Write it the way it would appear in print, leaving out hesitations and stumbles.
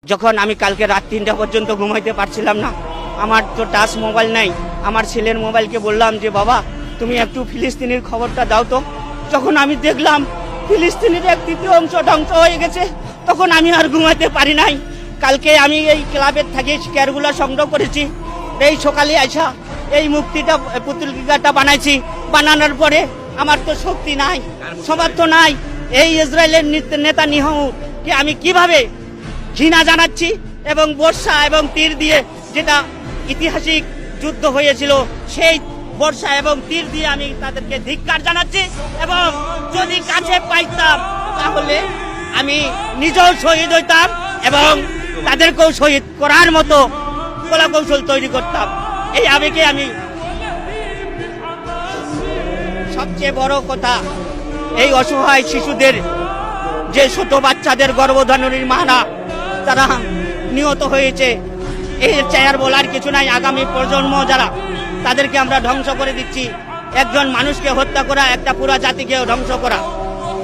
যখন আমি কালকে রাত 3টা পর্যন্ত ঘুমাইতে পারছিলাম না, আমার তো টাচ মোবাইল নাই, আমার ছেলের মোবাইলকে বললাম যে বাবা তুমি একটু ফিলিস্তিনের খবরটা দাও তো। যখন আমি দেখলাম ফিলিস্তিনের 1/3 অংশ ধ্বংস হয়ে গেছে, তখন আমি আর ঘুমাইতে পারি নাই। কালকে আমি এই ক্লাবের থেকে শেয়ারগুলো সংগ্রহ করেছি, এই সকালে আইসা এই মুক্তিটা পুতুলটা বানাইছি। বানানোর পরে আমার তো শক্তি নাই, সমর্থ নাই। এই ইসরায়েলের নেতানিয়াহুকে আমি কিভাবে ঘৃণা জানাচ্ছি এবং বর্ষা এবং তীর দিয়ে, যেটা ঐতিহাসিক যুদ্ধ হয়েছিল, সেই বর্ষা এবং তীর দিয়ে আমি তাদেরকে ধিক্কার জানাচ্ছি। এবং যদি কাছে পাইতাম তাহলে আমি নিজেও শহীদ হইতাম এবং তাদেরকেও শহীদ করার মতো কলাকৌশল তৈরি করতাম। এই আবেগে আমি, সবচেয়ে বড় কথা, এই অসহায় শিশুদের, যে ছোট বাচ্চাদের গর্ভধারণের মানা তারা নিহত হয়েছে, এর চেয়ার বলার কিছু নাই। আগামী প্রজন্ম যারা, তাদেরকে আমরা ধ্বংস করে দিচ্ছি। একজন মানুষকে হত্যা করা একটা পুরো জাতিকে ধ্বংস করা।